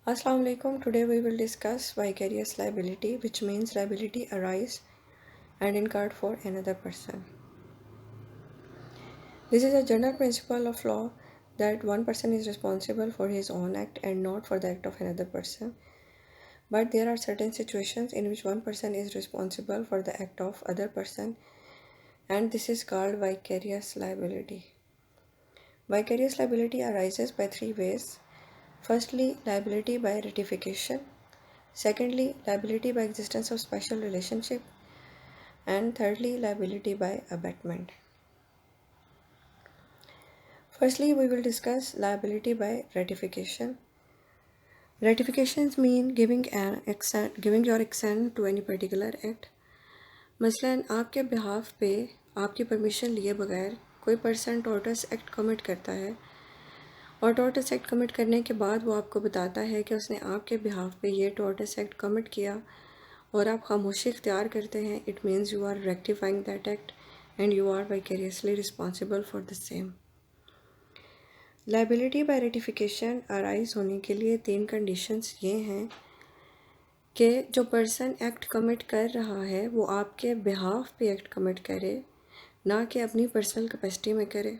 Assalamu alaikum. Today we will discuss vicarious liability, which means liability arise and incurred for another person. This is a general principle of law that one person is responsible for his own act and not for the act of another person. But there are certain situations in which one person is responsible for the act of other person, and this is called vicarious liability. Vicarious liability arises by three ways. Firstly, liability by ratification. Secondly, liability by existence of special relationship. And thirdly, liability by abatement. Firstly, we will discuss liability by ratification. Ratifications mean giving your assent to any particular act. मसलन आपके behalf पे आपकी permission लिए बगैर कोई person टॉर्टस act commit करता है और टॉर्टस एक्ट कमिट करने के बाद वो आपको बताता है कि उसने आपके बिहाफ पे ये टॉर्टस एक्ट कमिट किया और आप खामोशी इख्तियार करते हैं. It means you are rectifying that act and you are vicariously responsible for the same. Liability by ratification arise होने के लिए तीन कंडीशंस ये हैं कि जो पर्सन एक्ट कमिट कर रहा है वो आपके बिहाफ पे एक्ट कमिट करे, ना कि अपनी पर्सनल कैपेसिटी में करे.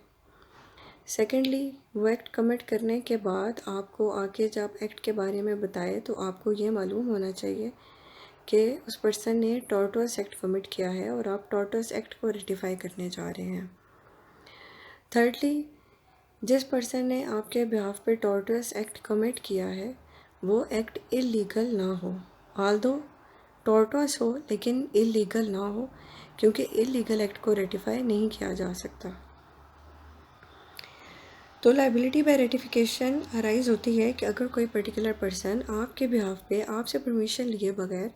सेकेंडली, वो एक्ट कमिट करने के बाद आपको आगे जब एक्ट के बारे में बताए तो आपको ये मालूम होना चाहिए कि उस पर्सन ने टॉर्टस एक्ट कमिट किया है और आप टॉर्टस एक्ट को रेटिफाई करने जा रहे हैं. थर्डली, जिस पर्सन ने आपके बिहाफ पे टॉर्टस एक्ट कमिट किया है वो एक्ट इलीगल ना हो. ऑल्दो टॉर्टस हो लेकिन इलीगल ना हो, क्योंकि इलीगल एक्ट को रेटिफाई नहीं किया जा सकता. तो लाइबिलिटी बाय रेटिफिकेशन अराइज होती है कि अगर कोई पर्टिकुलर पर्सन आपके बिहाफ पे आपसे परमिशन लिए बगैर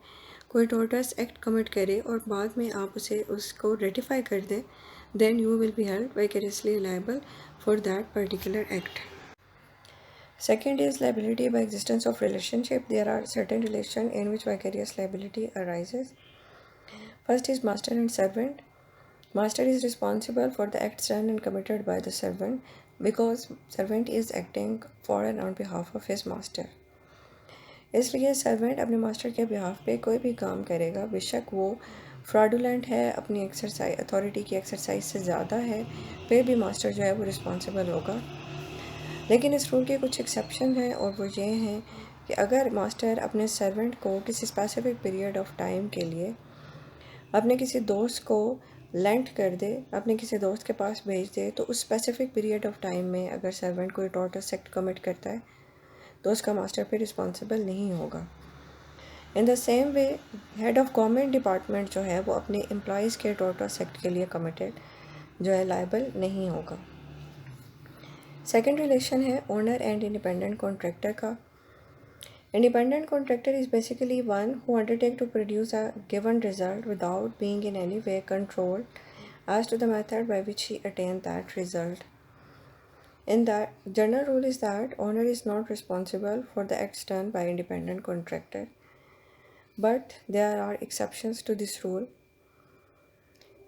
कोई टॉर्टस एक्ट कमिट करे और बाद में आप उसको रेटिफाई कर दें, then you will be held vicariously liable for that particular act. Second is liability by existence of relationship. There are certain relation in which vicarious liability arises. First is master and servant. Master is responsible for the acts done and committed by the servant because servant is acting for and on behalf of his master. इसलिए servant अपने master के behalf पे कोई भी काम करेगा, बेशक वो फ्रॉडुलेंट है, अपनी एक्सरसाइज अथॉरिटी की एक्सरसाइज से ज़्यादा है, फिर भी मास्टर जो है वो रिस्पॉन्सिबल होगा. लेकिन इस रूल के कुछ एक्सेप्शन हैं और वो ये हैं कि अगर मास्टर अपने सर्वेंट को किसी स्पेसिफिक पीरियड ऑफ टाइम के लिए अपने किसी दोस्त को लेंट कर दे, अपने किसी दोस्त के पास भेज दे, तो उस स्पेसिफिक पीरियड ऑफ टाइम में अगर सर्वेंट कोई टॉर्टस एक्ट कमिट करता है तो उसका मास्टर पे रिस्पॉन्सिबल नहीं होगा. In the same way head of government department जो है वो अपने एम्प्लॉयज़ के टॉर्टस एक्ट के लिए कमिटेड जो है लायबल नहीं होगा. सेकेंड रिलेशन है ओनर एंड इंडिपेंडेंट कॉन्ट्रैक्टर का. Independent contractor is basically one who undertake to produce a given result without being in any way controlled as to the method by which he attain that result. In that, general rule is that owner is not responsible for the acts done by independent contractor, but there are exceptions to this rule.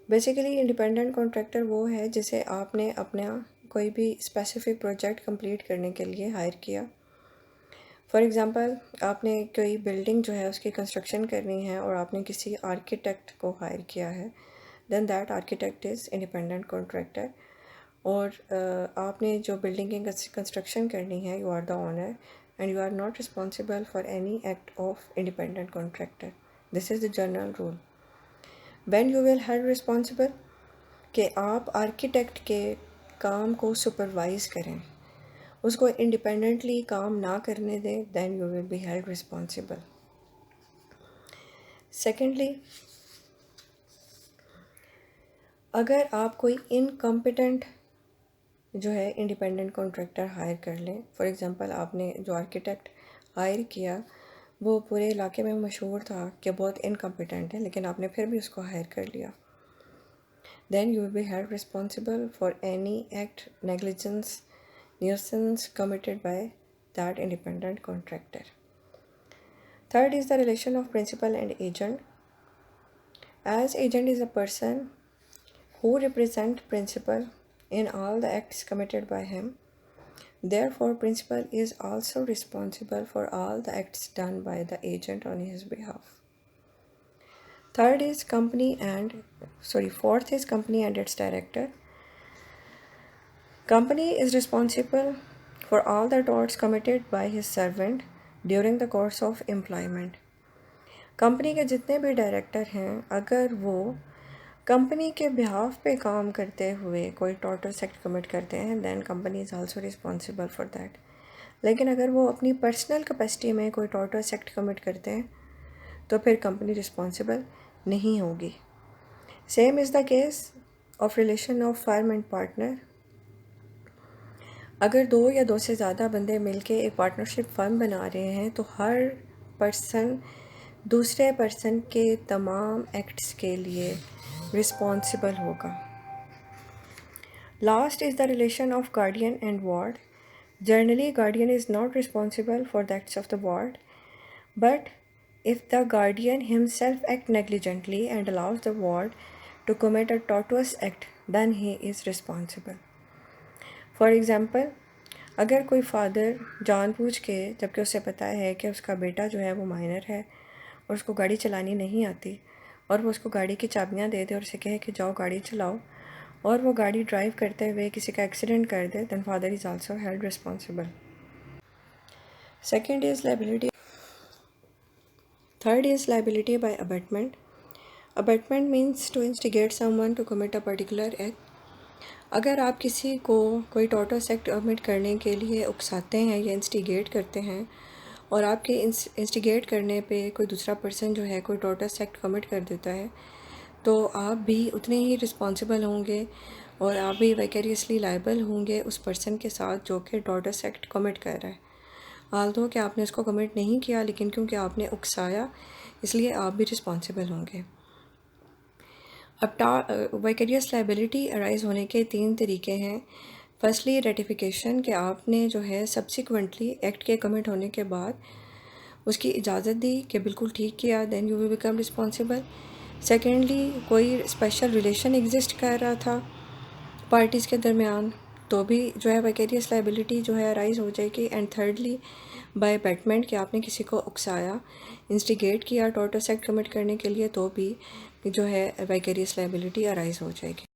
Basically, independent contractor वो है जिसे आपने अपना कोई भी specific project complete करने के लिए hire किया. For example, आपने कोई building जो है उसकी construction करनी है और आपने किसी architect को hire किया है, then that architect is independent contractor. और आपने जो बिल्डिंग की कंस्ट्रक्शन करनी है, you are the owner and you are not responsible for any act of independent contractor. This is the general rule. When you will held responsible कि आप architect के काम को सुपरवाइज करें, उसको इंडिपेंडेंटली काम ना करने दें, then you will be held responsible. Secondly, अगर आप कोई इनकम्पिटेंट जो है इंडिपेंडेंट कॉन्ट्रैक्टर हायर कर लें, फॉर एग्ज़ाम्पल आपने जो आर्किटेक्ट हायर किया वो पूरे इलाके में मशहूर था कि बहुत इनकम्पिटेंट है, लेकिन आपने फिर भी उसको हायर कर लिया, then you will be held responsible for any act negligence nuisance committed by that independent contractor. Third is the relation of principal and agent. As agent is a person who represent principal in all the acts committed by him. Therefore, principal is also responsible for all the acts done by the agent on his behalf. Fourth is company and its director. Company is responsible for all the torts committed by his servant during the course of employment. Company के जितने भी director हैं, अगर वो company के behalf पे काम करते हुए कोई टॉर्टस एक्ट कमिट करते हैं, then company is also responsible for that. लेकिन अगर वो अपनी पर्सनल कैपेसिटी में कोई टॉर्टस एक्ट कमिट करते हैं तो फिर कंपनी रिस्पॉन्सिबल नहीं होगी. Same is the case of relation of firm and partner. अगर 2 या 2 से ज़्यादा बंदे मिलके एक पार्टनरशिप फर्म बना रहे हैं तो हर पर्सन दूसरे पर्सन के तमाम एक्ट्स के लिए रिस्पॉन्सिबल होगा. Last is the relation of guardian and ward. Generally guardian is not responsible for the acts of the ward, but if the guardian himself act negligently and allows the ward to commit a tortuous act, then he is responsible. For example, अगर कोई father जानबूझ के, जबकि उसे पता है कि उसका बेटा जो है वो माइनर है और उसको गाड़ी चलानी नहीं आती, और वो उसको गाड़ी की चाबियाँ दे दे और उसे कहे कि जाओ गाड़ी चलाओ, और वो गाड़ी ड्राइव करते हुए किसी का एक्सीडेंट कर दे, then father is also held responsible. Second is liability. Third is liability by abetment. Abetment means to instigate someone to commit a particular act. अगर आप किसी को कोई टॉर्टस एक्ट कमिट करने के लिए उकसाते हैं या इंस्टिगेट करते हैं, और आपके इंस्टिगेट करने पे कोई दूसरा पर्सन जो है कोई टॉर्टस एक्ट कमिट कर देता है, तो आप भी उतने ही रिस्पॉन्सिबल होंगे और आप भी वाइकेरियसली लायबल होंगे उस पर्सन के साथ जो कि टॉर्टस एक्ट कमिट कर रहा है. आल्दो कि आपने उसको कमिट नहीं किया, लेकिन क्योंकि आपने उकसाया इसलिए आप भी रिस्पॉन्सिबल होंगे. अब वाइकेरियस लायबिलिटी अराइज़ होने के 3 तरीके हैं. फर्स्टली रेटिफिकेशन, कि आपने जो है सब्सिक्वेंटली एक्ट के कमिट होने के बाद उसकी इजाज़त दी कि बिल्कुल ठीक किया, then you will become responsible. Secondly, कोई स्पेशल रिलेशन एग्जिस्ट कर रहा था पार्टीज़ के दरमियान, तो भी जो है वाइकेरियस लायबिलिटी जो है अराइज़ हो जाएगी. एंड थर्डली बाय अबेटमेंट, कि आपने किसी को उकसाया, इंस्टिगेट किया टॉर्टस एक्ट कमिट करने के लिए, तो भी जो है वाइकेरियस लायबिलिटी अराइज़ हो जाएगी.